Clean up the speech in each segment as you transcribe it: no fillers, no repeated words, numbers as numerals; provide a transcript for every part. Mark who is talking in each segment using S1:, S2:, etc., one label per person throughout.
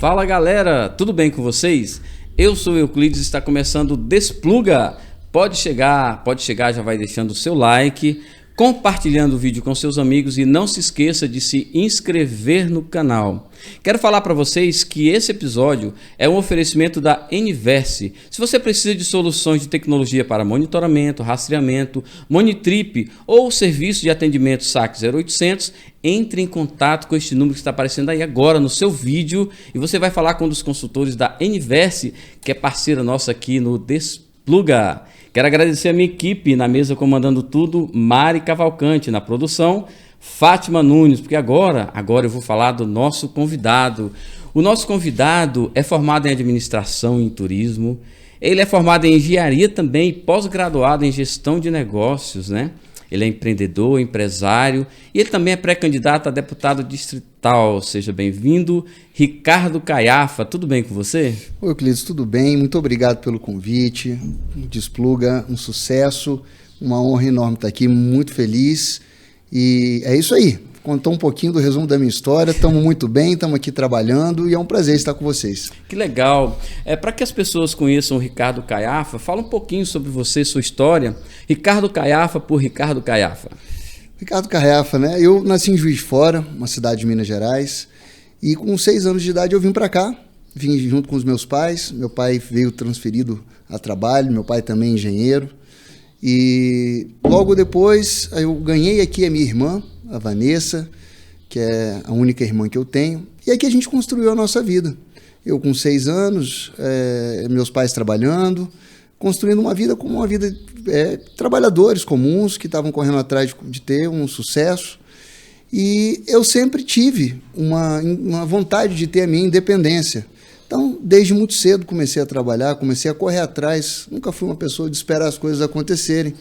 S1: Fala galera, tudo bem com vocês? Eu sou Euclides e está começando o Despluga. Pode chegar, já vai deixando o seu like, compartilhando o vídeo com seus amigos e não se esqueça de se inscrever no canal. Quero falar para vocês que esse episódio é um oferecimento da Eniverse. Se você precisa de soluções de tecnologia para monitoramento, rastreamento, Monitrip ou serviço de atendimento SAC 0800, entre em contato com este número que está aparecendo aí agora no seu vídeo e você vai falar com um dos consultores da Eniverse, que é parceira nossa aqui no Despluga. Quero agradecer a minha equipe na mesa comandando tudo, Mari Cavalcante na produção, Fátima Nunes, porque agora eu vou falar do nosso convidado. O nosso convidado é formado em administração e em turismo, ele é formado em engenharia também e pós-graduado em gestão de negócios, né? Ele é empreendedor, empresário e ele também é pré-candidato a deputado distrital. Seja bem-vindo, Ricardo Caiafa. Tudo bem com você?
S2: Oi, Euclides, tudo bem? Muito obrigado pelo convite. Despluga, um sucesso, uma honra enorme estar aqui, muito feliz. E é isso aí. Contou um pouquinho do resumo da minha história, estamos muito bem, estamos aqui trabalhando e é um prazer estar com vocês.
S1: Que legal. Para que as pessoas conheçam o Ricardo Caiafa, fala um pouquinho sobre você, sua história. Ricardo Caiafa por Ricardo Caiafa.
S2: Ricardo Caiafa, né? Eu nasci em Juiz de Fora, uma cidade de Minas Gerais, e com 6 anos de idade eu vim para cá, vim junto com os meus pais. Meu pai veio transferido a trabalho, meu pai também é engenheiro, e logo depois eu ganhei aqui a minha irmã, a Vanessa, que é a única irmã que eu tenho, e aqui a gente construiu a nossa vida. Eu com 6 anos, meus pais trabalhando, construindo uma vida como uma vida trabalhadores comuns que estavam correndo atrás de ter um sucesso, e eu sempre tive uma vontade de ter a minha independência. Então, desde muito cedo comecei a trabalhar, comecei a correr atrás, nunca fui uma pessoa de esperar as coisas acontecerem.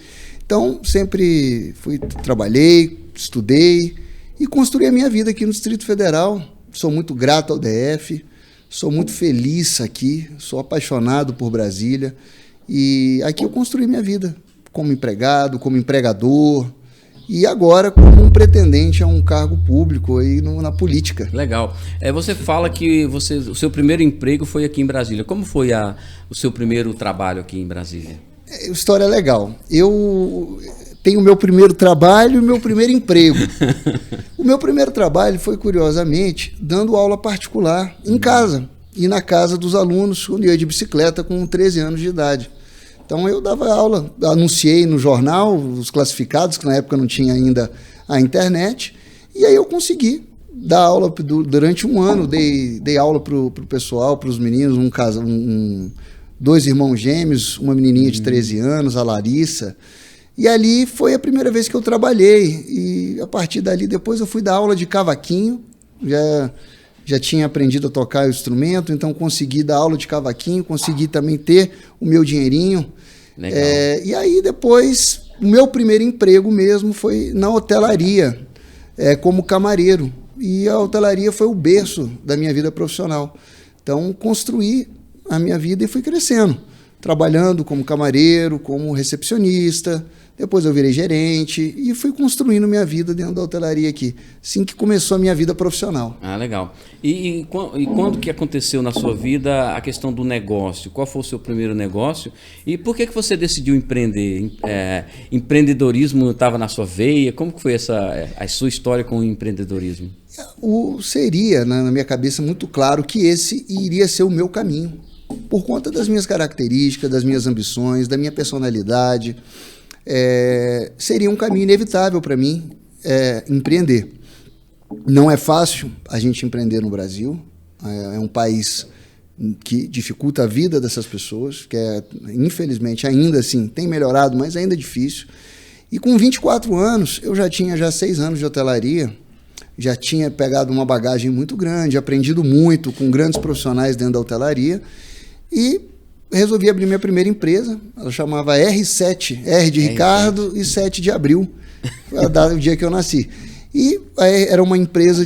S2: Então, sempre trabalhei, estudei e construí a minha vida aqui no Distrito Federal. Sou muito grato ao DF, sou muito feliz aqui, sou apaixonado por Brasília. E aqui eu construí minha vida como empregado, como empregador e agora como um pretendente a um cargo público aí na política.
S1: Legal. Você fala que o seu primeiro emprego foi aqui em Brasília. Como foi o seu primeiro trabalho aqui em Brasília?
S2: História legal. Eu tenho o meu primeiro trabalho e o meu primeiro emprego. O meu primeiro trabalho foi, curiosamente, dando aula particular em casa e na casa dos alunos, quando eu ia de bicicleta com 13 anos de idade. Então eu dava aula, anunciei no jornal, os classificados, que na época não tinha ainda a internet, e aí eu consegui dar aula durante um ano, dei aula para o pessoal, para os meninos, 2 irmãos gêmeos, uma menininha de 13 anos, a Larissa. E ali foi a primeira vez que eu trabalhei. E a partir dali, depois eu fui dar aula de cavaquinho. Já tinha aprendido a tocar o instrumento, então consegui dar aula de cavaquinho, consegui também ter o meu dinheirinho.
S1: Legal.
S2: E aí depois, o meu primeiro emprego mesmo foi na hotelaria, como camareiro. E a hotelaria foi o berço da minha vida profissional. Então, construí a minha vida e fui crescendo, trabalhando como camareiro, como recepcionista, depois eu virei gerente e fui construindo minha vida dentro da hotelaria aqui, assim que começou a minha vida profissional.
S1: Ah, legal. E quando que aconteceu na sua vida a questão do negócio? Qual foi o seu primeiro negócio? E por que você decidiu empreender? Empreendedorismo estava na sua veia? Como que foi a sua história com o empreendedorismo?
S2: Seria, na minha cabeça, muito claro que esse iria ser o meu caminho, por conta das minhas características, das minhas ambições, da minha personalidade. Seria um caminho inevitável para mim empreender. Não é fácil a gente empreender no Brasil, é um país que dificulta a vida dessas pessoas, que infelizmente ainda assim tem melhorado, mas ainda é difícil. E com 24 anos, eu já tinha 6 anos de hotelaria, já tinha pegado uma bagagem muito grande, aprendido muito com grandes profissionais dentro da hotelaria e resolvi abrir minha primeira empresa. Ela chamava R7, R de Ricardo e 7 de abril, o dia que eu nasci. E era uma empresa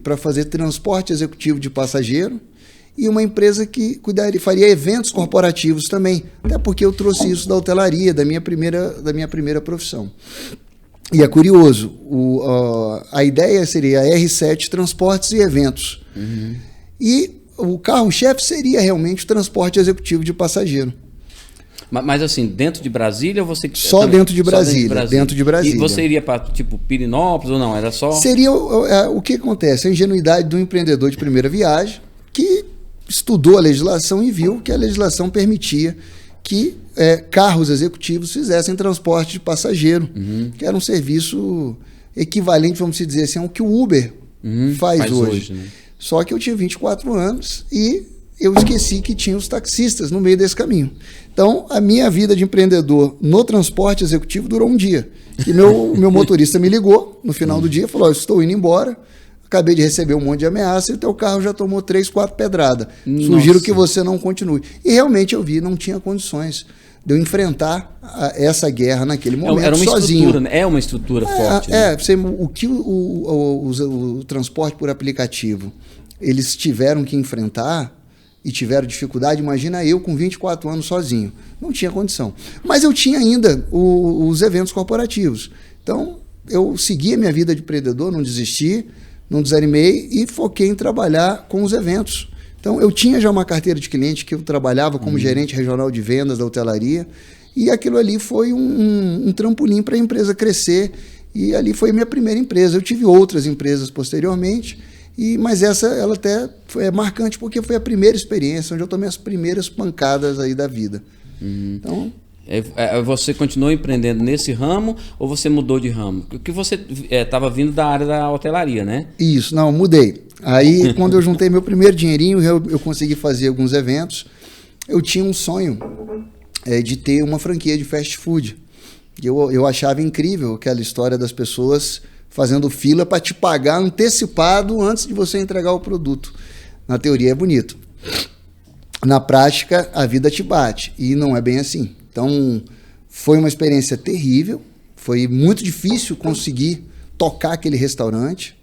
S2: para fazer transporte executivo de passageiro e uma empresa que faria eventos corporativos também, até porque eu trouxe isso da hotelaria, da minha primeira profissão. E é curioso, a ideia seria a R7 Transportes e Eventos. Uhum. E o carro-chefe seria realmente o transporte executivo de passageiro.
S1: Mas assim, dentro de Brasília, você...
S2: Só dentro de Brasília. Dentro de Brasília.
S1: E você iria para, tipo, Pirinópolis ou não? Era só...
S2: Seria o que acontece? A ingenuidade do empreendedor de primeira viagem que estudou a legislação e viu que a legislação permitia que carros executivos fizessem transporte de passageiro, que era um serviço equivalente, vamos dizer assim, ao que o Uber faz hoje. Né? Só que eu tinha 24 anos e eu esqueci que tinha os taxistas no meio desse caminho. Então, a minha vida de empreendedor no transporte executivo durou um dia. E meu motorista me ligou no final do dia e falou: estou indo embora, acabei de receber um monte de ameaça e o teu carro já tomou 3, 4 pedradas. Sugiro que você não continue. E realmente eu vi, não tinha condições de eu enfrentar essa guerra naquele momento
S1: era uma
S2: sozinho.
S1: Estrutura, né? É uma estrutura forte. Né?
S2: O que o transporte por aplicativo eles tiveram que enfrentar e tiveram dificuldade, imagina eu com 24 anos sozinho. Não tinha condição. Mas eu tinha ainda os eventos corporativos. Então, eu segui a minha vida de empreendedor, não desisti, não desanimei e foquei em trabalhar com os eventos. Então, eu tinha já uma carteira de cliente que eu trabalhava como gerente regional de vendas da hotelaria e aquilo ali foi um trampolim para a empresa crescer e ali foi a minha primeira empresa. Eu tive outras empresas posteriormente, mas essa ela até foi marcante porque foi a primeira experiência onde eu tomei as primeiras pancadas aí da vida. Então,
S1: você continuou empreendendo nesse ramo ou você mudou de ramo? Porque você estava vindo da área da hotelaria, né?
S2: Isso, não, mudei. Aí, quando eu juntei meu primeiro dinheirinho, eu consegui fazer alguns eventos. Eu tinha um sonho de ter uma franquia de fast food. Eu achava incrível aquela história das pessoas fazendo fila para te pagar antecipado antes de você entregar o produto. Na teoria é bonito. Na prática, a vida te bate. E não é bem assim. Então, foi uma experiência terrível. Foi muito difícil conseguir tocar aquele restaurante.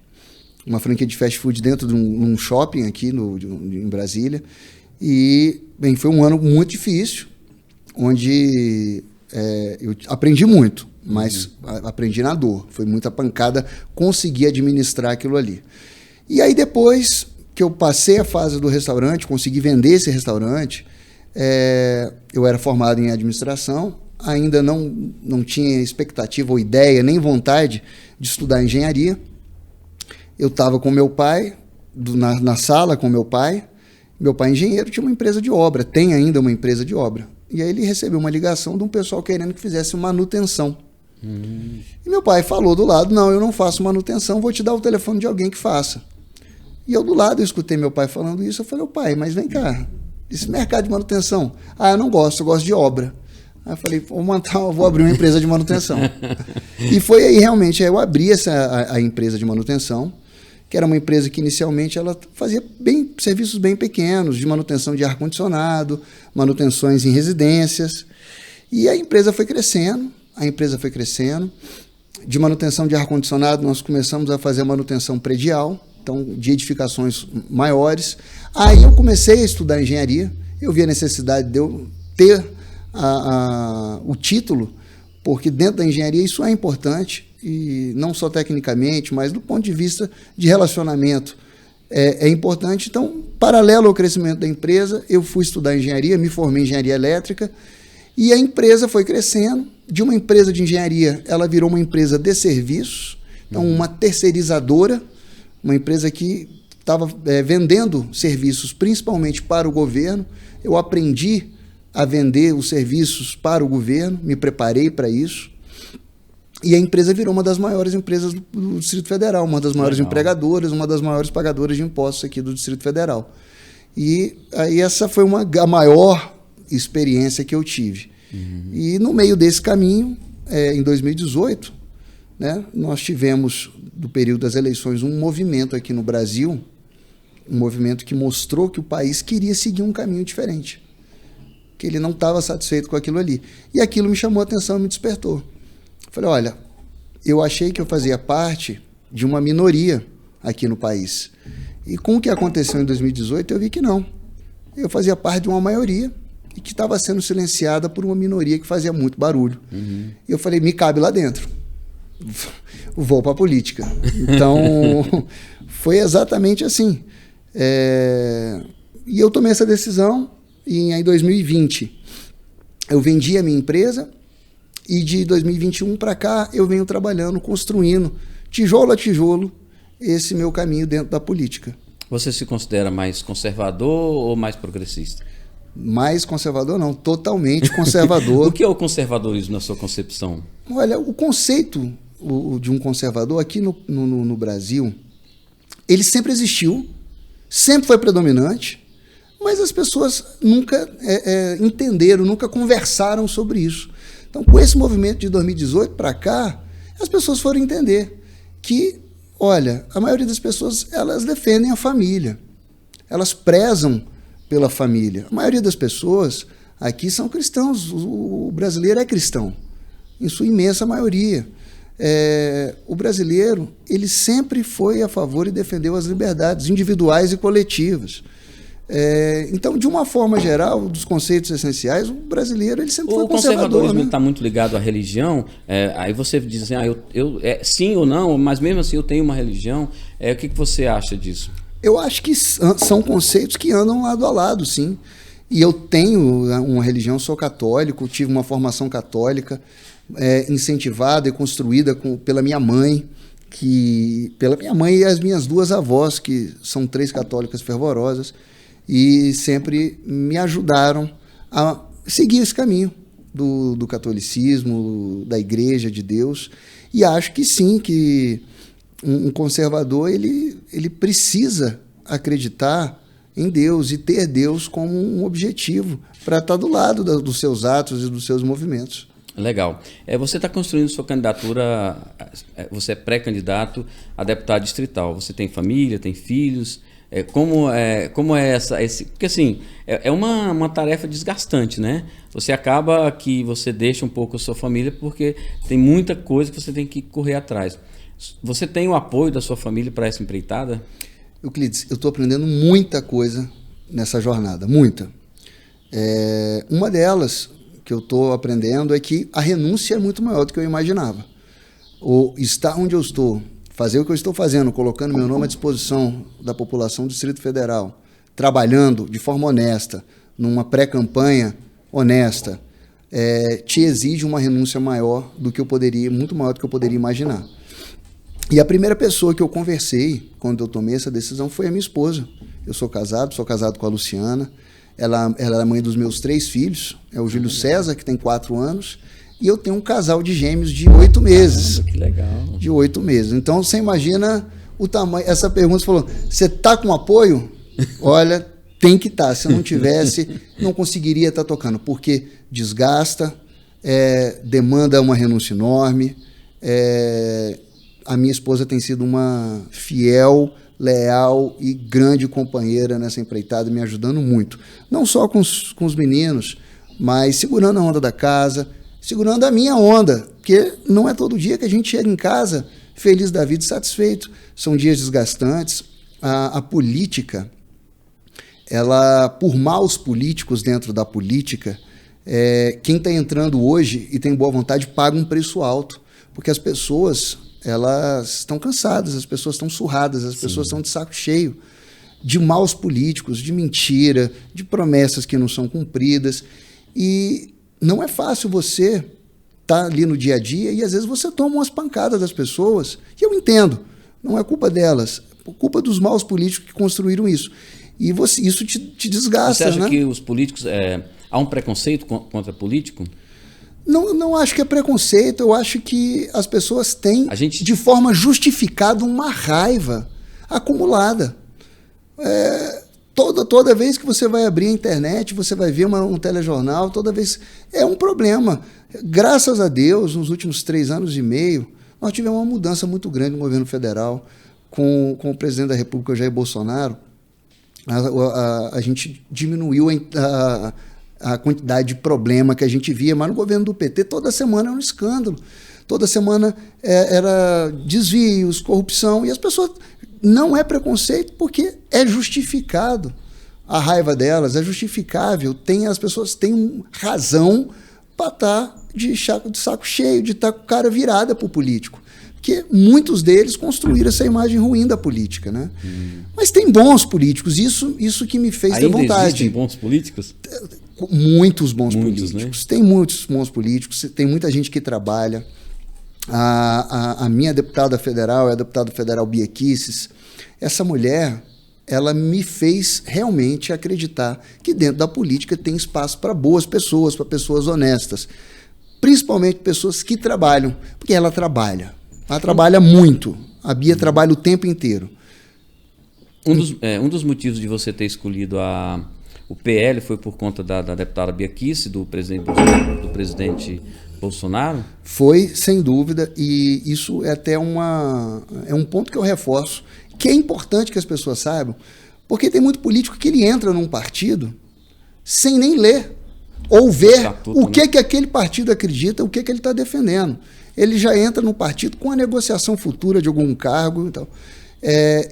S2: Uma franquia de fast food dentro de um shopping aqui em Brasília. E, bem, foi um ano muito difícil, onde eu aprendi muito, mas aprendi na dor. Foi muita pancada conseguir administrar aquilo ali. E aí, depois que eu passei a fase do restaurante, consegui vender esse restaurante, eu era formado em administração, ainda não tinha expectativa ou ideia, nem vontade de estudar engenharia. Eu estava com meu pai, na sala com meu pai engenheiro, tinha uma empresa de obra, tem ainda uma empresa de obra. E aí ele recebeu uma ligação de um pessoal querendo que fizesse manutenção. E meu pai falou do lado: não, eu não faço manutenção, vou te dar o telefone de alguém que faça. E eu do lado, eu escutei meu pai falando isso, eu falei: pai, mas vem cá, esse mercado de manutenção, eu não gosto, eu gosto de obra. Aí eu falei: vou abrir uma empresa de manutenção. E foi aí realmente, eu abri a empresa de manutenção, que era uma empresa que inicialmente ela fazia serviços bem pequenos, de manutenção de ar-condicionado, manutenções em residências. E a empresa foi crescendo, De manutenção de ar-condicionado, nós começamos a fazer a manutenção predial, então de edificações maiores. Aí eu comecei a estudar engenharia, eu vi a necessidade de eu ter o título, porque dentro da engenharia isso é importante, e não só tecnicamente, mas do ponto de vista de relacionamento é importante. Então, paralelo ao crescimento da empresa, eu fui estudar engenharia, me formei em engenharia elétrica, e a empresa foi crescendo. De uma empresa de engenharia, ela virou uma empresa de serviços, então uma terceirizadora, uma empresa que estava vendendo serviços principalmente para o governo. Eu aprendi a vender os serviços para o governo, me preparei para isso. E a empresa virou uma das maiores empresas do Distrito Federal, uma das maiores empregadoras, uma das maiores pagadoras de impostos aqui do Distrito Federal. E aí essa foi a maior experiência que eu tive. E no meio desse caminho, em 2018, né, nós tivemos, do período das eleições, um movimento aqui no Brasil, um movimento que mostrou que o país queria seguir um caminho diferente, que ele não estava satisfeito com aquilo ali. E aquilo me chamou a atenção e me despertou. Falei: olha, eu achei que eu fazia parte de uma minoria aqui no país. E com o que aconteceu em 2018, eu vi que não. Eu fazia parte de uma maioria e que estava sendo silenciada por uma minoria que fazia muito barulho. E eu falei: me cabe lá dentro. Vou para a política. Então, foi exatamente assim. E eu tomei essa decisão e em 2020 eu vendi a minha empresa e de 2021 para cá eu venho trabalhando, construindo, tijolo a tijolo, esse meu caminho dentro da política.
S1: Você se considera mais conservador ou mais progressista?
S2: Mais conservador não, totalmente conservador.
S1: O que é o conservadorismo na sua concepção?
S2: Olha, o conceito de um conservador aqui no Brasil, ele sempre existiu, sempre foi predominante, mas as pessoas nunca entenderam, nunca conversaram sobre isso. Então, com esse movimento de 2018 para cá, as pessoas foram entender que, olha, a maioria das pessoas, elas defendem a família, elas prezam pela família. A maioria das pessoas aqui são cristãos, o brasileiro é cristão, em sua imensa maioria. O brasileiro, ele sempre foi a favor e defendeu as liberdades individuais e coletivas. Então, de uma forma geral, dos conceitos essenciais, o brasileiro ele sempre foi conservador. O
S1: conservadorismo
S2: né?
S1: está muito ligado à religião. Aí você diz assim, sim ou não, mas mesmo assim eu tenho uma religião. O que você acha disso?
S2: Eu acho que são conceitos que andam lado a lado, sim. E eu tenho uma religião, sou católico, tive uma formação católica, incentivada e construída pela minha mãe, e as minhas duas avós, que são 3 católicas fervorosas, e sempre me ajudaram a seguir esse caminho do catolicismo, da Igreja de Deus. E acho que sim, que um conservador ele precisa acreditar em Deus e ter Deus como um objetivo para estar do lado dos seus atos e dos seus movimentos. Legal.
S1: Você está construindo sua candidatura, você é pré-candidato a deputado distrital. Você tem família, tem filhos. Como é porque assim, é uma tarefa desgastante, né? Você acaba que você deixa um pouco a sua família porque tem muita coisa que você tem que correr atrás. Você tem o apoio da sua família para essa empreitada?
S2: Euclides, eu estou aprendendo muita coisa nessa jornada, muita. Uma delas que eu estou aprendendo é que a renúncia é muito maior do que eu imaginava. Estar onde eu estou, fazer o que eu estou fazendo, colocando meu nome à disposição da população do Distrito Federal, trabalhando de forma honesta, numa pré-campanha honesta, te exige uma renúncia maior do que eu poderia, muito maior do que eu poderia imaginar. E a primeira pessoa que eu conversei quando eu tomei essa decisão foi a minha esposa. Eu sou casado com a Luciana. Ela é mãe dos meus 3 filhos. É o Júlio César, que tem 4 anos. E eu tenho um casal de gêmeos de 8 meses.
S1: Caramba, que legal.
S2: De 8 meses. Então, você imagina o tamanho... Essa pergunta, você falou, você está com apoio? Olha, tem que estar. Se eu não tivesse, não conseguiria estar tocando. Porque desgasta, demanda uma renúncia enorme. A minha esposa tem sido uma fiel, leal e grande companheira nessa empreitada, me ajudando muito. Não só com os meninos, mas segurando a onda da casa, segurando a minha onda, porque não é todo dia que a gente chega em casa feliz da vida e satisfeito. São dias desgastantes. A política, por maus políticos dentro da política, quem está entrando hoje e tem boa vontade paga um preço alto, porque as pessoas... elas estão cansadas, as pessoas estão surradas, as pessoas estão de saco cheio de maus políticos, de mentira, de promessas que não são cumpridas. E não é fácil você estar ali no dia a dia e às vezes você toma umas pancadas das pessoas, e eu entendo, não é culpa delas, é culpa dos maus políticos que construíram isso. E isso te desgasta.
S1: Você acha,
S2: né?
S1: que os políticos... há um preconceito contra político?
S2: Não acho que é preconceito, eu acho que as pessoas têm, de forma justificada, uma raiva acumulada. Toda vez que você vai abrir a internet, você vai ver um telejornal, toda vez é um problema. Graças a Deus, nos últimos 3 anos e meio, nós tivemos uma mudança muito grande no governo federal, com o presidente da República, Jair Bolsonaro. A gente diminuiu a quantidade de problema que a gente via, mas no governo do PT toda semana era um escândalo, toda semana era desvios, corrupção, e as pessoas... Não é preconceito porque é justificado a raiva delas, é justificável, as pessoas têm razão para estar de saco cheio, de estar com a cara virada para o político. Porque muitos deles construíram essa imagem ruim da política, né? Mas tem bons políticos, isso que me fez ter vontade.
S1: Existem bons políticos?
S2: Muitos bons políticos.
S1: Né?
S2: Tem muitos bons políticos, tem muita gente que trabalha. A minha deputada federal é a deputada federal Bia Kicis. Essa mulher, ela me fez realmente acreditar que dentro da política tem espaço para boas pessoas, para pessoas honestas. Principalmente pessoas que trabalham, porque ela trabalha. Ela trabalha muito. A Bia trabalha o tempo inteiro.
S1: Um dos motivos de você ter escolhido o PL foi por conta da deputada Bia Kicis, do presidente Bolsonaro?
S2: Foi, sem dúvida, e isso é até um ponto que eu reforço, que é importante que as pessoas saibam, porque tem muito político que ele entra num partido sem nem ler ou ver o que aquele partido acredita, o que ele está defendendo. Ele já entra no partido com a negociação futura de algum cargo. Então,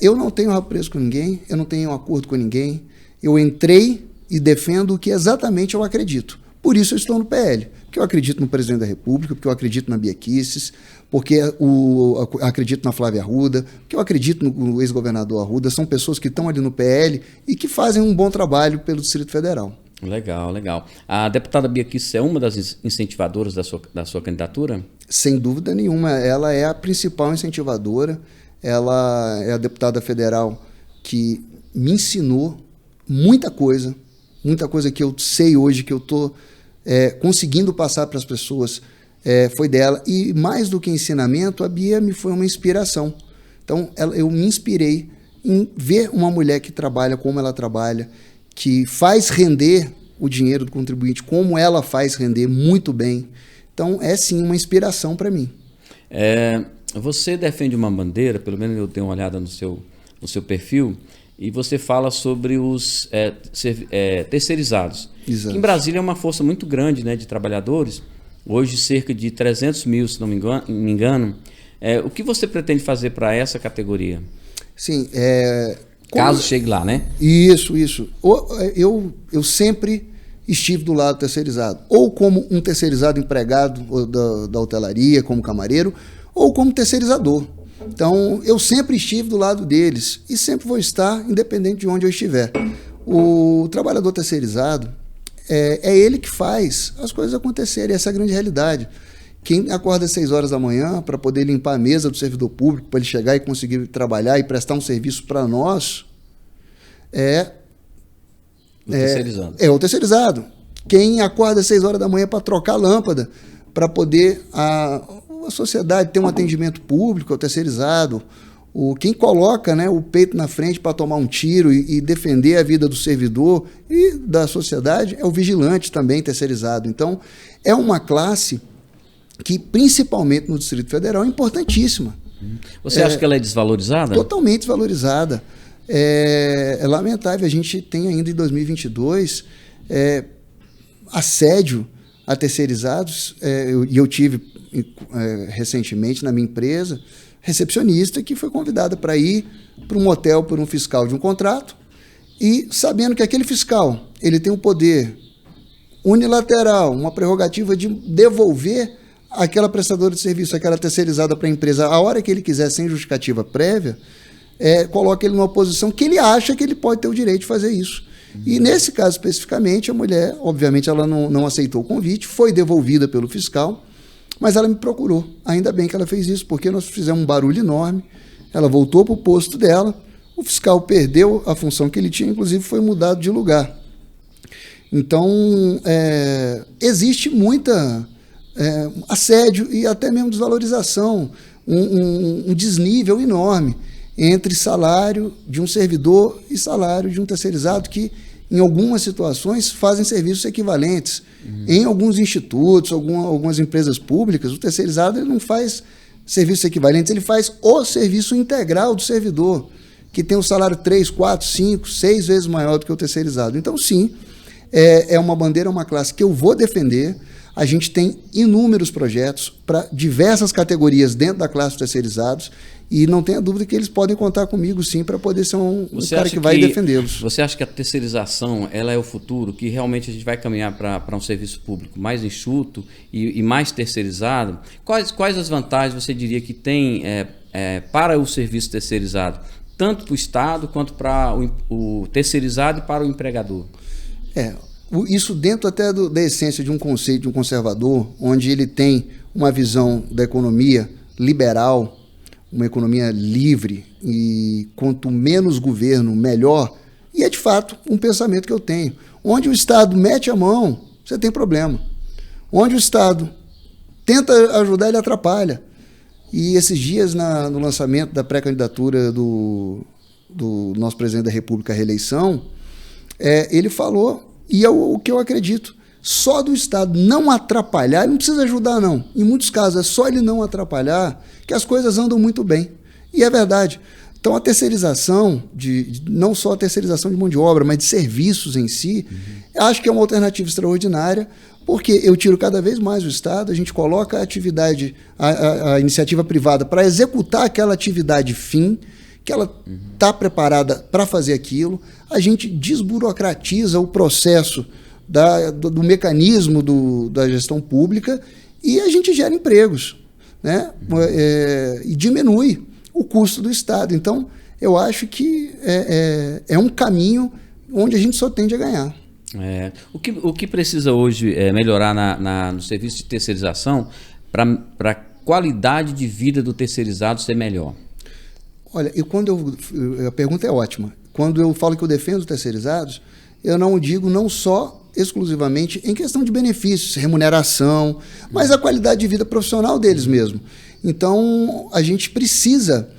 S2: eu não tenho apreço com ninguém, eu não tenho acordo com ninguém. Eu entrei e defendo o que exatamente eu acredito. Por isso eu estou no PL, porque eu acredito no presidente da República, porque eu acredito na Bia Kicis, porque eu acredito na Flávia Arruda, porque eu acredito no ex-governador Arruda. São pessoas que estão ali no PL e que fazem um bom trabalho pelo Distrito Federal.
S1: Legal, legal. A deputada Bia Kicis é uma das incentivadoras da sua candidatura?
S2: Sem dúvida nenhuma. Ela é a principal incentivadora. Ela é a deputada federal que me ensinou muita coisa que eu sei hoje, que eu estou conseguindo passar para as pessoas, foi dela. E mais do que ensinamento, a Bia me foi uma inspiração. Então, eu me inspirei em ver uma mulher que trabalha como ela trabalha, que faz render o dinheiro do contribuinte, como ela faz render muito bem. Então, é sim uma inspiração para mim.
S1: Você defende uma bandeira, pelo menos eu dei uma olhada no seu perfil, e você fala sobre os terceirizados.
S2: Exato.
S1: Em Brasília é uma força muito grande, né, de trabalhadores, hoje cerca de 300 mil, se não me engano. O que você pretende fazer para essa categoria?
S2: Sim,
S1: caso chegue lá, né?
S2: Isso. Eu sempre estive do lado terceirizado, ou como um terceirizado empregado da hotelaria, como camareiro, ou como terceirizador. Então, eu sempre estive do lado deles e sempre vou estar, independente de onde eu estiver. O trabalhador terceirizado é ele que faz as coisas acontecerem, essa é a grande realidade. Quem acorda às 6 horas da manhã para poder limpar a mesa do servidor público, para ele chegar e conseguir trabalhar e prestar um serviço para nós, é o terceirizado. Quem acorda às 6 horas da manhã para trocar a lâmpada, para poder a sociedade ter um atendimento público, é o terceirizado. Quem coloca, né, o peito na frente para tomar um tiro e defender a vida do servidor e da sociedade é o vigilante também terceirizado. Então, é uma classe que, principalmente no Distrito Federal, é importantíssima.
S1: Você acha que ela é desvalorizada?
S2: Totalmente desvalorizada. É lamentável. A gente tem ainda em 2022 assédio a terceirizados. Eu tive recentemente na minha empresa recepcionista que foi convidada para ir para um motel por um fiscal de um contrato e sabendo que aquele fiscal ele tem o poder unilateral, uma prerrogativa de devolver aquela prestadora de serviço, aquela terceirizada para a empresa, a hora que ele quiser, sem justificativa prévia, coloca ele numa posição que ele acha que ele pode ter o direito de fazer isso. E nesse caso especificamente, a mulher, obviamente, ela não aceitou o convite, foi devolvida pelo fiscal, mas ela me procurou. Ainda bem que ela fez isso, porque nós fizemos um barulho enorme, ela voltou para o posto dela, o fiscal perdeu a função que ele tinha, inclusive foi mudado de lugar. Então, existe muita assédio e até mesmo desvalorização, um desnível enorme entre salário de um servidor e salário de um terceirizado que, em algumas situações, fazem serviços equivalentes. Em alguns institutos, algumas empresas públicas, o terceirizado ele não faz serviços equivalentes, ele faz o serviço integral do servidor, que tem um salário 3, 4, 5, 6 vezes maior do que o terceirizado. Então, sim, é uma bandeira, uma classe que eu vou defender. A gente tem inúmeros projetos para diversas categorias dentro da classe de terceirizados e não tenha dúvida que eles podem contar comigo sim para poder ser um cara que vai defendê-los.
S1: Você acha que a terceirização ela é o futuro, que realmente a gente vai caminhar para um serviço público mais enxuto e mais terceirizado? Quais as vantagens você diria que tem para o serviço terceirizado, tanto para o Estado quanto para o terceirizado e para o empregador?
S2: Isso dentro até da essência de um conceito de um conservador, onde ele tem uma visão da economia liberal, uma economia livre, e quanto menos governo, melhor. E é de fato um pensamento que eu tenho. Onde o Estado mete a mão, você tem problema. Onde o Estado tenta ajudar, ele atrapalha. E esses dias, no lançamento da pré-candidatura do nosso presidente da República à reeleição, ele falou, e é o que eu acredito, só do Estado não atrapalhar, ele não precisa ajudar não, em muitos casos é só ele não atrapalhar que as coisas andam muito bem, e é verdade. Então a terceirização, não só a terceirização de mão de obra, mas de serviços em si, acho que é uma alternativa extraordinária, porque eu tiro cada vez mais o Estado, a gente coloca a atividade, a iniciativa privada para executar aquela atividade fim, que ela está preparada para fazer aquilo, a gente desburocratiza o processo do mecanismo da gestão pública e a gente gera empregos, né? E diminui o custo do Estado. Então, eu acho que é um caminho onde a gente só tende a ganhar.
S1: O que precisa hoje melhorar no serviço de terceirização para a qualidade de vida do terceirizado ser melhor?
S2: Olha, a pergunta é ótima. Quando eu falo que eu defendo os terceirizados, eu não digo não só exclusivamente em questão de benefícios, remuneração, mas a qualidade de vida profissional deles mesmo. Então, a gente precisa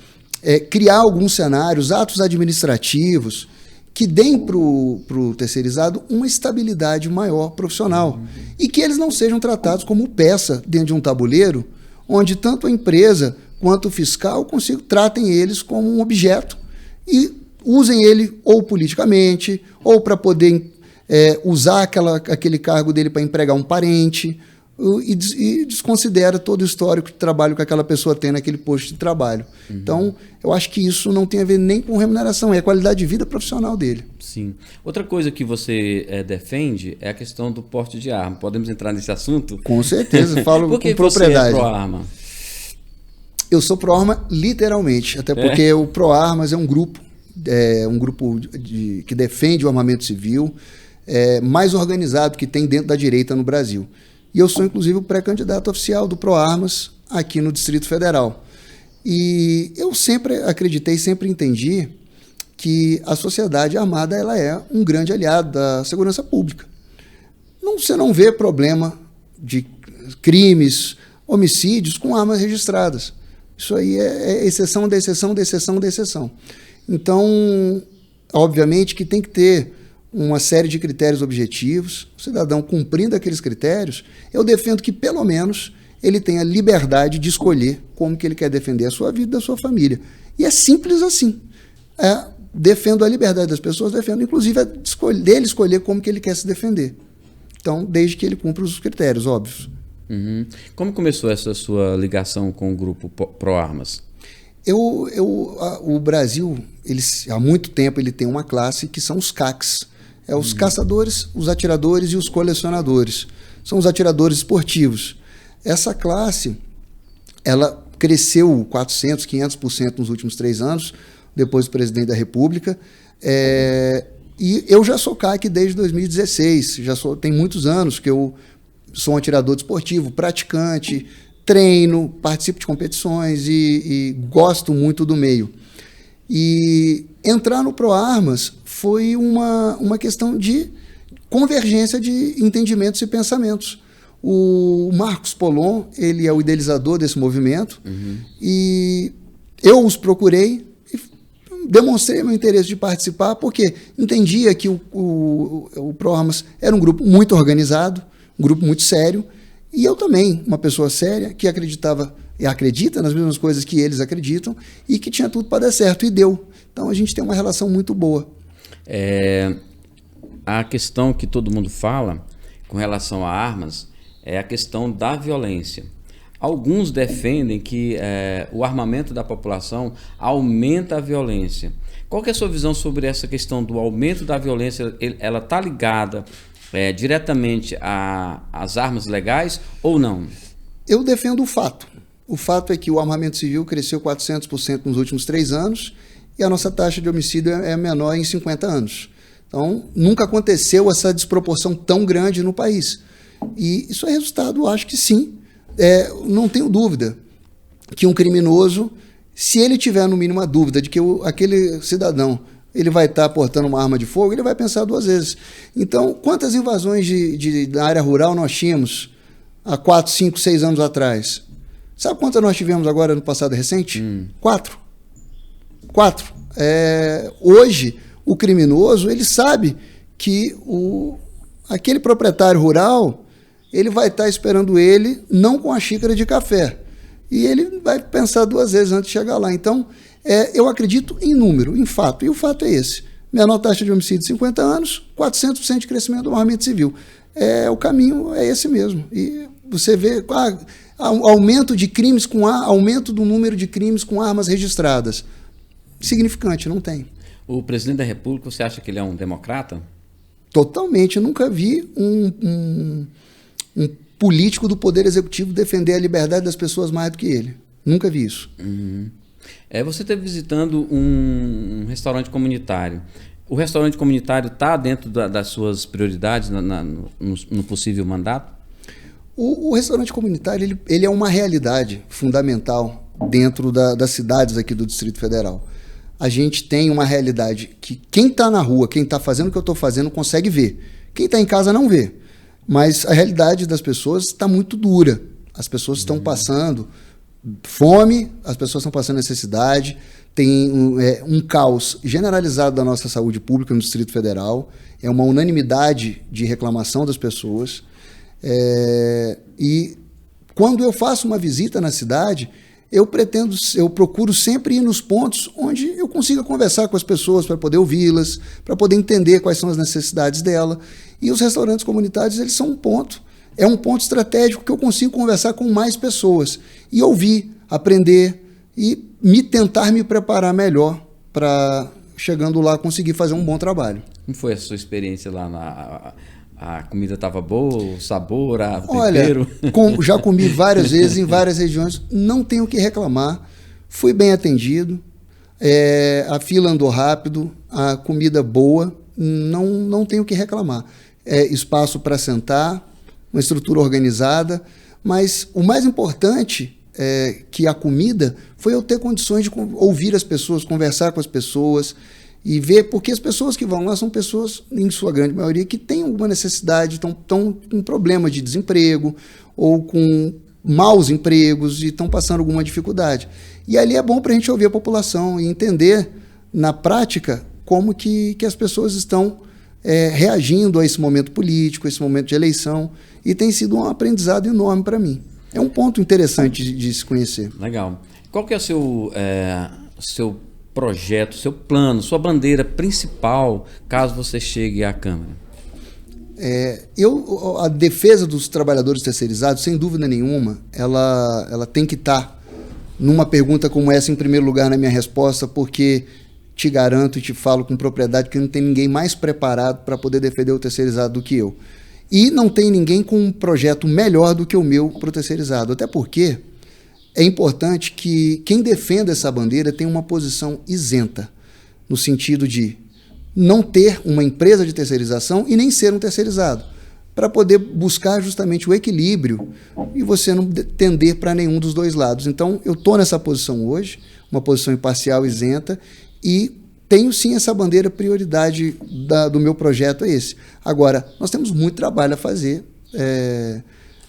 S2: criar alguns cenários, atos administrativos, que deem para o terceirizado uma estabilidade maior profissional e que eles não sejam tratados como peça dentro de um tabuleiro, onde tanto a empresa quanto o fiscal tratem eles como um objeto e usem ele ou politicamente, ou para poder usar aquele cargo dele para empregar um parente, e desconsidera todo o histórico de trabalho que aquela pessoa tem naquele posto de trabalho. Então, eu acho que isso não tem a ver nem com remuneração, é a qualidade de vida profissional dele.
S1: Sim. Outra coisa que você defende é a questão do porte de arma. Podemos entrar nesse assunto?
S2: Com certeza, falo com propriedade.
S1: Por que você é pró-arma?
S2: Eu sou pró-arma literalmente, até porque o Pró-Armas é um grupo que defende o armamento civil mais organizado que tem dentro da direita no Brasil. E eu sou, inclusive, o pré-candidato oficial do Pró-Armas aqui no Distrito Federal. E eu sempre acreditei, sempre entendi que a sociedade armada ela é um grande aliado da segurança pública. Você não vê problema de crimes, homicídios com armas registradas. Isso aí é exceção da exceção da exceção da exceção. Então, obviamente que tem que ter uma série de critérios objetivos. O cidadão cumprindo aqueles critérios, eu defendo que, pelo menos, ele tenha liberdade de escolher como que ele quer defender a sua vida e a sua família. E é simples assim. Defendo a liberdade das pessoas, defendo, inclusive, dele escolher como que ele quer se defender. Então, desde que ele cumpra os critérios, óbvios.
S1: Como começou essa sua ligação com o grupo Pró-Armas?
S2: O Brasil, há muito tempo, ele tem uma classe que são os CACs. Os caçadores, os atiradores e os colecionadores. São os atiradores esportivos. Essa classe, ela cresceu 400%, 500% nos últimos 3 anos, depois do presidente da República. E eu já sou CAC desde 2016. Tem muitos anos que eu sou um atirador esportivo, praticante, treino, participo de competições e gosto muito do meio. E entrar no Pró-Armas foi uma questão de convergência de entendimentos e pensamentos. O Marcos Polon, ele é o idealizador desse movimento, e eu os procurei e demonstrei meu interesse de participar, porque entendia que o Pró-Armas era um grupo muito organizado, um grupo muito sério, e eu também, uma pessoa séria, que acreditava e acredita nas mesmas coisas que eles acreditam, e que tinha tudo para dar certo, e deu. Então a gente tem uma relação muito boa.
S1: A questão que todo mundo fala com relação a armas é a questão da violência. Alguns defendem que o armamento da população aumenta a violência. Qual que é a sua visão sobre essa questão do aumento da violência? Ela está ligada diretamente às armas legais ou não?
S2: Eu defendo o fato. O fato é que o armamento civil cresceu 400% nos últimos 3 anos e a nossa taxa de homicídio é menor em 50 anos. Então, nunca aconteceu essa desproporção tão grande no país. E isso é resultado, acho que sim. Não tenho dúvida que um criminoso, se ele tiver no mínimo a dúvida de que aquele cidadão ele vai estar portando uma arma de fogo, ele vai pensar 2 vezes. Então, quantas invasões da área rural nós tínhamos há 4, 5, 6 anos atrás? Sabe quantas nós tivemos agora no passado recente? 4. Hoje, o criminoso, ele sabe que aquele proprietário rural, ele vai estar esperando ele, não com a xícara de café. E ele vai pensar 2 vezes antes de chegar lá. Então, eu acredito em número, em fato. E o fato é esse. Menor taxa de homicídio de 50 anos, 400% de crescimento do armamento civil. O caminho é esse mesmo. E você vê aumento de crimes aumento do número de crimes com armas registradas. Significante, não tem.
S1: O presidente da República, você acha que ele é um democrata?
S2: Totalmente. Eu nunca vi um político do Poder Executivo defender a liberdade das pessoas mais do que ele. Nunca vi isso.
S1: Uhum. Você esteve visitando um restaurante comunitário. O restaurante comunitário está dentro das suas prioridades no possível mandato?
S2: O restaurante comunitário ele é uma realidade fundamental dentro das cidades aqui do Distrito Federal. A gente tem uma realidade que quem está na rua, quem está fazendo o que eu estou fazendo, consegue ver. Quem está em casa não vê. Mas a realidade das pessoas está muito dura. As pessoas estão passando fome, as pessoas estão passando necessidade, tem um caos generalizado da nossa saúde pública no Distrito Federal, é uma unanimidade de reclamação das pessoas. E quando eu faço uma visita na cidade, eu procuro sempre ir nos pontos onde eu consiga conversar com as pessoas para poder ouvi-las, para poder entender quais são as necessidades dela. E os restaurantes comunitários, eles são um ponto estratégico que eu consigo conversar com mais pessoas e ouvir, aprender e tentar me preparar melhor para, chegando lá, conseguir fazer um bom trabalho.
S1: Como foi a sua experiência lá? A comida estava boa, o sabor, o tempero?
S2: Olha, já comi várias vezes em várias regiões, não tenho o que reclamar, fui bem atendido, a fila andou rápido, a comida boa, não tenho o que reclamar. Espaço para sentar, uma estrutura organizada, mas o mais importante que a comida foi eu ter condições de ouvir as pessoas, conversar com as pessoas e ver, porque as pessoas que vão lá são pessoas, em sua grande maioria, que têm alguma necessidade, estão com problema de desemprego ou com maus empregos e estão passando alguma dificuldade. E ali é bom para a gente ouvir a população e entender, na prática, como que as pessoas estão reagindo a esse momento político, a esse momento de eleição, e tem sido um aprendizado enorme para mim. É um ponto interessante de se conhecer.
S1: Legal. Qual que é o seu projeto, seu plano, sua bandeira principal, caso você chegue à Câmara?
S2: A defesa dos trabalhadores terceirizados, sem dúvida nenhuma, ela tem que estar numa pergunta como essa em primeiro lugar na minha resposta, porque te garanto e te falo com propriedade que não tem ninguém mais preparado para poder defender o terceirizado do que eu. E não tem ninguém com um projeto melhor do que o meu para o terceirizado, até porque é importante que quem defenda essa bandeira tenha uma posição isenta, no sentido de não ter uma empresa de terceirização e nem ser um terceirizado, para poder buscar justamente o equilíbrio e você não tender para nenhum dos dois lados. Então, eu estou nessa posição hoje, uma posição imparcial, isenta, e tenho sim essa bandeira, prioridade do meu projeto é esse. Agora, nós temos muito trabalho a fazer.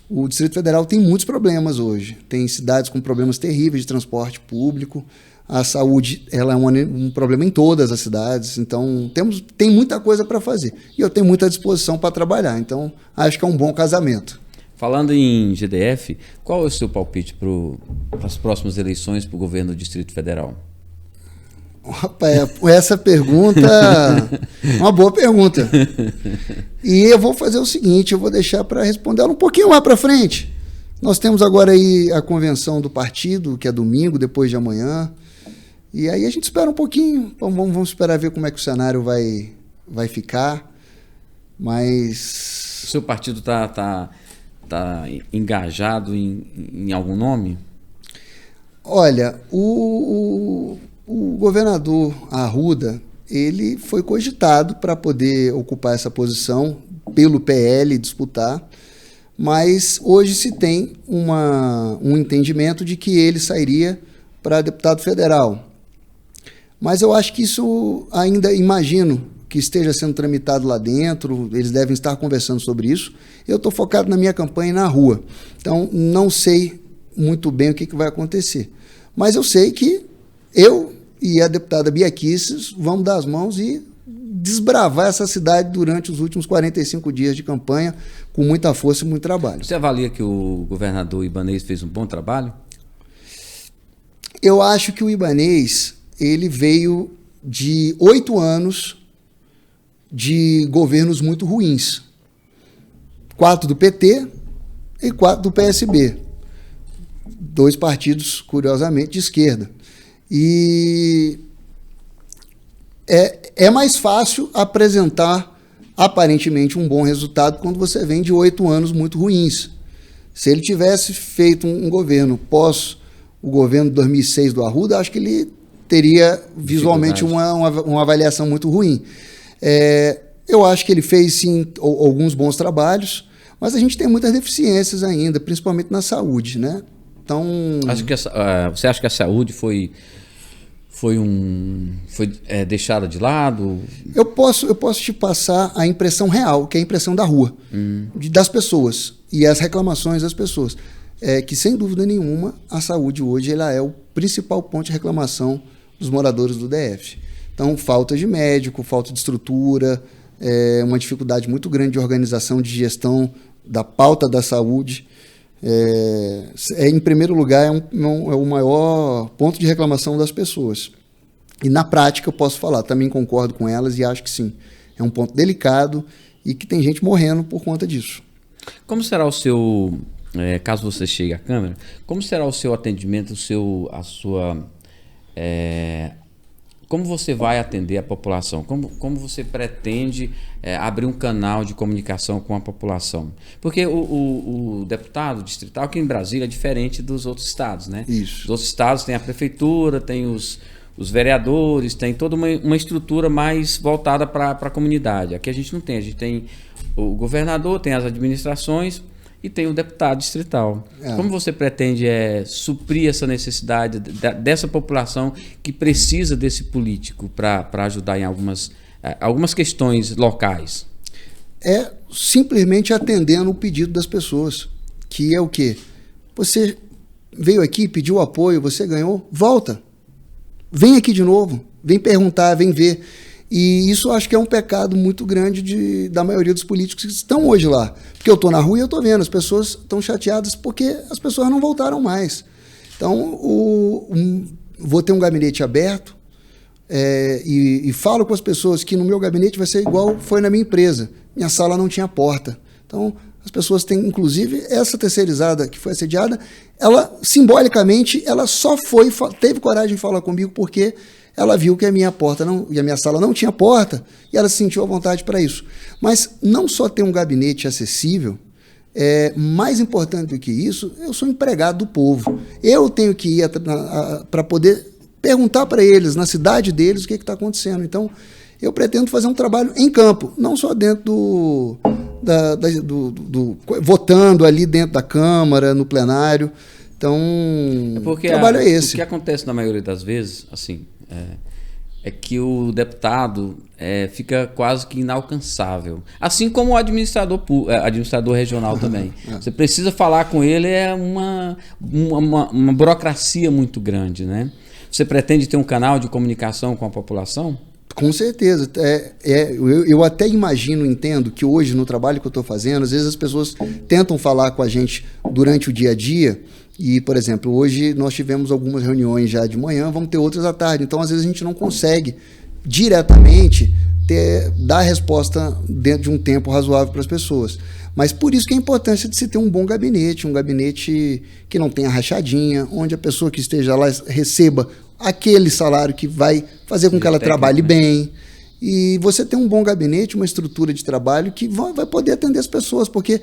S2: O Distrito Federal tem muitos problemas hoje. Tem cidades com problemas terríveis de transporte público. A saúde ela é um problema em todas as cidades. Então, tem muita coisa para fazer. E eu tenho muita disposição para trabalhar. Então, acho que é um bom casamento.
S1: Falando em GDF, qual é o seu palpite para as próximas eleições para o governo do Distrito Federal?
S2: Rapaz, essa pergunta é uma boa pergunta. E eu vou fazer o seguinte, eu vou deixar para responder ela um pouquinho mais para frente. Nós temos agora aí a convenção do partido, que é domingo, depois de amanhã. E aí a gente espera um pouquinho. Vamos esperar ver como é que o cenário vai ficar. Mas...
S1: O seu partido tá engajado em algum nome?
S2: Olha, o governador Arruda, ele foi cogitado para poder ocupar essa posição pelo PL disputar, mas hoje se tem um entendimento de que ele sairia para deputado federal. Mas eu acho que isso ainda imagino que esteja sendo tramitado lá dentro, eles devem estar conversando sobre isso. Eu estou focado na minha campanha na rua, então não sei muito bem o que vai acontecer. Mas eu sei que eu e a deputada Bia Kicis vamos dar as mãos e desbravar essa cidade durante os últimos 45 dias de campanha, com muita força e muito trabalho.
S1: Você avalia que o governador Ibanez fez um bom trabalho?
S2: Eu acho que o Ibanez, ele veio de 8 anos de governos muito ruins. 4 do PT e 4 do PSB. 2 partidos, curiosamente, de esquerda. E é mais fácil apresentar, aparentemente, um bom resultado quando você vem de 8 anos muito ruins. Se ele tivesse feito um governo pós o governo de 2006 do Arruda, acho que ele teria visualmente uma avaliação muito ruim. Eu acho que ele fez, sim, alguns bons trabalhos, mas a gente tem muitas deficiências ainda, principalmente na saúde, né? Então...
S1: Você acha que a saúde foi deixada de lado?
S2: Eu posso te passar a impressão real, que é a impressão da rua, das pessoas, e as reclamações das pessoas. Que, sem dúvida nenhuma, a saúde hoje ela é o principal ponto de reclamação dos moradores do DF. Então, falta de médico, falta de estrutura, uma dificuldade muito grande de organização, de gestão da pauta da saúde. Em primeiro lugar, é o maior ponto de reclamação das pessoas. E na prática, eu posso falar, também concordo com elas e acho que sim, é um ponto delicado e que tem gente morrendo por conta disso.
S1: Como será o seu, caso você chegue à Câmara, como será o seu atendimento, como você vai atender a população? Como você pretende abrir um canal de comunicação com a população? Porque o deputado distrital aqui em Brasília é diferente dos outros estados, né?
S2: Isso.
S1: Os outros estados têm a prefeitura, tem os vereadores, tem toda uma estrutura mais voltada para a comunidade. Aqui a gente não tem, a gente tem o governador, tem as administrações e tem o deputado distrital. Como você pretende suprir essa necessidade dessa população que precisa desse político para ajudar em algumas questões locais?
S2: Simplesmente atendendo o pedido das pessoas, que é o quê? Você veio aqui, pediu apoio, você ganhou, volta. Vem aqui de novo, vem perguntar, vem ver. E isso acho que é um pecado muito grande da maioria dos políticos que estão hoje lá. Porque eu estou na rua e eu estou vendo, as pessoas estão chateadas porque as pessoas não voltaram mais. Então, vou ter um gabinete aberto e falo com as pessoas que no meu gabinete vai ser igual foi na minha empresa. Minha sala não tinha porta. Então, as pessoas têm, inclusive, essa terceirizada que foi assediada, ela, simbolicamente, ela só teve coragem de falar comigo porque ela viu que a minha sala não tinha porta e ela se sentiu à vontade para isso. Mas não só ter um gabinete acessível, mais importante do que isso, eu sou empregado do povo. Eu tenho que ir para poder perguntar para eles, na cidade deles, o que está acontecendo. Então, eu pretendo fazer um trabalho em campo, não só dentro votando ali dentro da Câmara, no plenário. Então, o trabalho é esse.
S1: O que acontece na maioria das vezes, assim, é que o deputado fica quase que inalcançável. Assim como o administrador regional também. Você precisa falar com ele, uma burocracia muito grande, né? Você pretende ter um canal de comunicação com a população?
S2: Com certeza. Eu até entendo que hoje, no trabalho que eu estou fazendo, às vezes as pessoas tentam falar com a gente durante o dia a dia E, por exemplo, hoje nós tivemos algumas reuniões já de manhã, vamos ter outras à tarde. Então, às vezes, a gente não consegue diretamente dar resposta dentro de um tempo razoável para as pessoas. Mas por isso que é a importância de se ter um gabinete que não tenha rachadinha, onde a pessoa que esteja lá receba aquele salário que vai fazer com que ela trabalhe bem. E você tem um bom gabinete, uma estrutura de trabalho que vai poder atender as pessoas, porque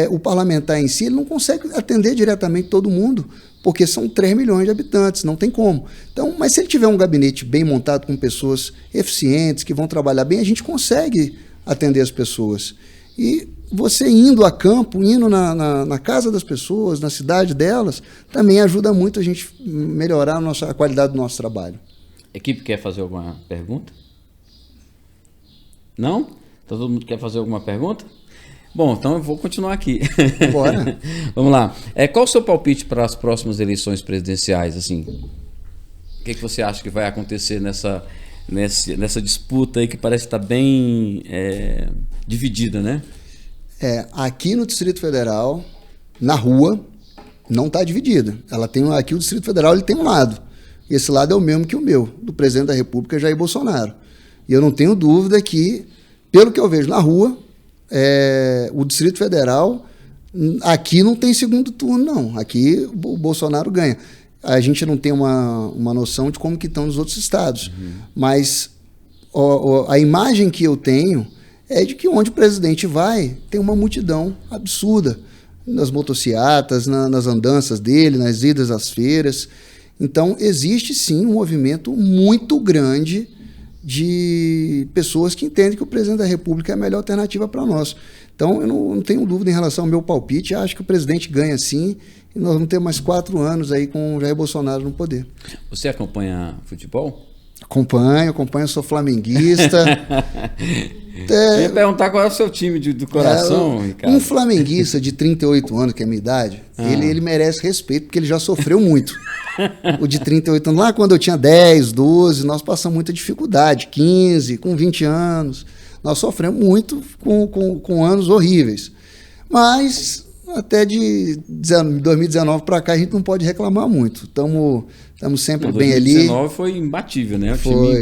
S2: o parlamentar em si ele não consegue atender diretamente todo mundo, porque são 3 milhões de habitantes, não tem como. Então, mas se ele tiver um gabinete bem montado com pessoas eficientes, que vão trabalhar bem, a gente consegue atender as pessoas. E você indo a campo, indo na casa das pessoas, na cidade delas, também ajuda muito a gente melhorar a qualidade do nosso trabalho.
S1: A equipe quer fazer alguma pergunta? Não? Então, todo mundo quer fazer alguma pergunta? Bom, então eu vou continuar aqui.
S2: Bora.
S1: Vamos lá. Qual o seu palpite para as próximas eleições presidenciais? Assim, o que você acha que vai acontecer nessa disputa aí que parece estar bem dividida, né?
S2: Aqui no Distrito Federal, na rua, não está dividida. Aqui o Distrito Federal ele tem um lado. E esse lado é o mesmo que o meu, do presidente da República, Jair Bolsonaro. E eu não tenho dúvida que, pelo que eu vejo na rua, o Distrito Federal, aqui não tem segundo turno, não. Aqui o Bolsonaro ganha. A gente não tem uma noção de como que estão nos outros estados. Mas a imagem que eu tenho é de que onde o presidente vai, tem uma multidão absurda. Nas motocicletas, nas andanças dele, nas idas às feiras. Então, existe sim um movimento muito grande de pessoas que entendem que o presidente da República é a melhor alternativa para nós. Então, eu não tenho dúvida em relação ao meu palpite. Acho que o presidente ganha sim e nós vamos ter mais 4 anos aí com o Jair Bolsonaro no poder.
S1: Você acompanha futebol?
S2: Acompanho, sou flamenguista.
S1: Eu ia perguntar qual é o seu time do coração, Ricardo.
S2: Um flamenguista de 38 anos, que é a minha idade, ele merece respeito, porque ele já sofreu muito. O de 38 anos, lá quando eu tinha 10, 12, nós passamos muita dificuldade, 15, com 20 anos. Nós sofremos muito com anos horríveis. Mas até de 2019 para cá a gente não pode reclamar muito. Estamos sempre bem ali.
S1: 2019 foi imbatível, né?
S2: Foi.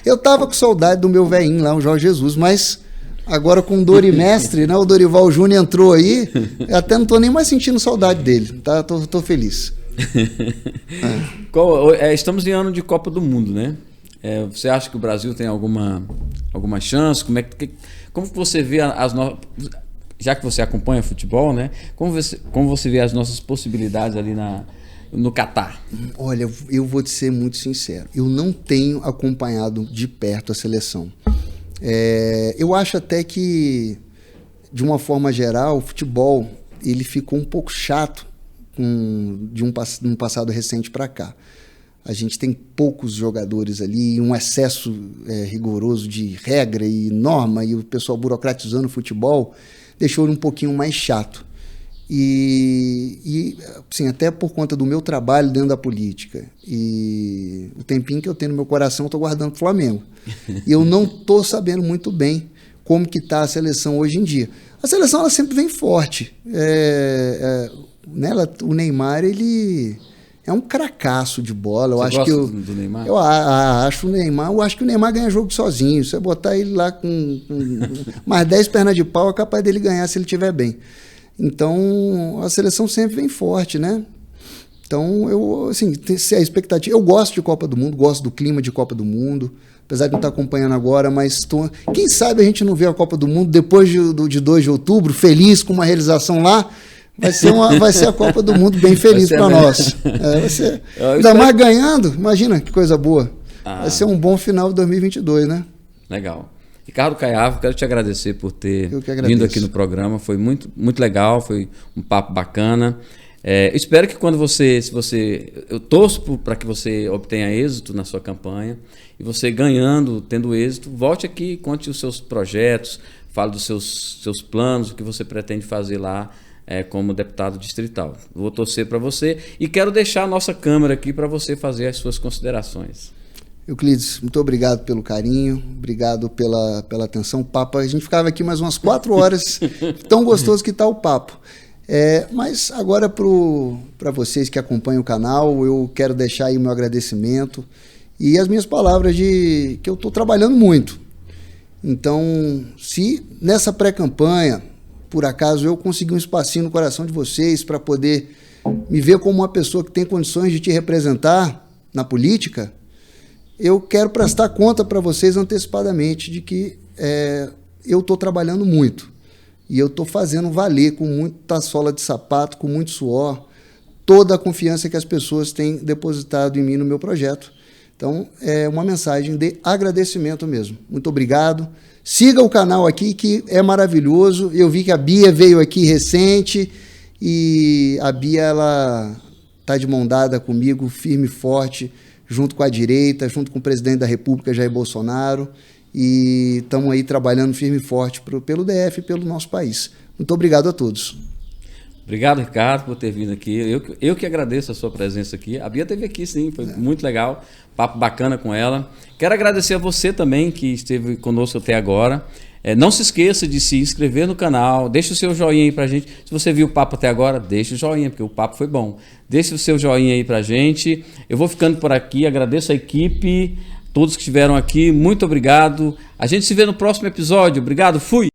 S2: Eu tava com saudade do meu velhinho lá, o Jorge Jesus, mas agora com o Dorimestre, né? O Dorival Júnior entrou aí, eu até não tô nem mais sentindo saudade dele, tá? Tô feliz.
S1: Estamos em ano de Copa do Mundo, né? Você acha que o Brasil tem alguma chance? Como você vê já que você acompanha futebol, né? Como você vê as nossas possibilidades ali no Catar?
S2: Olha, eu vou te ser muito sincero. Eu não tenho acompanhado de perto a seleção. Eu acho até que, de uma forma geral, o futebol ele ficou um pouco chato de um passado recente para cá. A gente tem poucos jogadores ali, um excesso rigoroso de regra e norma, e o pessoal burocratizando o futebol deixou ele um pouquinho mais chato. E assim, até por conta do meu trabalho dentro da política e o tempinho que eu tenho no meu coração, eu estou guardando para o Flamengo. E eu não estou sabendo muito bem como que está a seleção hoje em dia. A seleção ela sempre vem forte. O Neymar, ele é um cracaço de bola.
S1: Você gosta do Neymar?
S2: Eu acho que o Neymar ganha jogo sozinho. Se você botar ele lá com mais 10 pernas de pau, é capaz dele ganhar se ele estiver bem. Então, a seleção sempre vem forte, né? Então, a expectativa... Eu gosto de Copa do Mundo, gosto do clima de Copa do Mundo, apesar de não estar acompanhando agora, mas quem sabe a gente não vê a Copa do Mundo depois de 2 de outubro, feliz com uma realização lá. Vai ser a Copa do Mundo bem feliz para nós. Vai ser. Ainda mais ganhando, imagina que coisa boa. Vai ser um bom final de 2022, né?
S1: Legal. Ricardo Caiava, quero te agradecer por ter vindo aqui no programa. Foi muito, muito legal, foi um papo bacana. Eu espero que quando eu torço para que você obtenha êxito na sua campanha e você ganhando, tendo êxito, volte aqui, conte os seus projetos, fale dos seus planos, o que você pretende fazer lá como deputado distrital. Vou torcer para você e quero deixar a nossa câmera aqui para você fazer as suas considerações.
S2: Euclides, muito obrigado pelo carinho, obrigado pela atenção. O papo, a gente ficava aqui mais umas 4 horas, tão gostoso que está o papo. Mas agora para vocês que acompanham o canal, eu quero deixar aí o meu agradecimento e as minhas palavras de que eu estou trabalhando muito. Então, se nessa pré-campanha, por acaso, eu conseguir um espacinho no coração de vocês para poder me ver como uma pessoa que tem condições de te representar na política, eu quero prestar conta para vocês antecipadamente de que eu estou trabalhando muito. E eu estou fazendo valer com muita sola de sapato, com muito suor, toda a confiança que as pessoas têm depositado em mim no meu projeto. Então, é uma mensagem de agradecimento mesmo. Muito obrigado. Siga o canal aqui, que é maravilhoso. Eu vi que a Bia veio aqui recente e a Bia, ela está de mão dada comigo, firme e forte, junto com a direita, junto com o presidente da República, Jair Bolsonaro. E estamos aí trabalhando firme e forte pelo DF e pelo nosso país. Muito obrigado a todos.
S1: Obrigado, Ricardo, por ter vindo aqui. Eu que agradeço a sua presença aqui. A Bia esteve aqui, sim, foi muito legal. Papo bacana com ela. Quero agradecer a você também que esteve conosco até agora. Não se esqueça de se inscrever no canal. Deixa o seu joinha aí pra gente. Se você viu o papo até agora, deixa o joinha, porque o papo foi bom. Deixa o seu joinha aí pra gente. Eu vou ficando por aqui. Agradeço a equipe, todos que estiveram aqui. Muito obrigado. A gente se vê no próximo episódio. Obrigado, fui!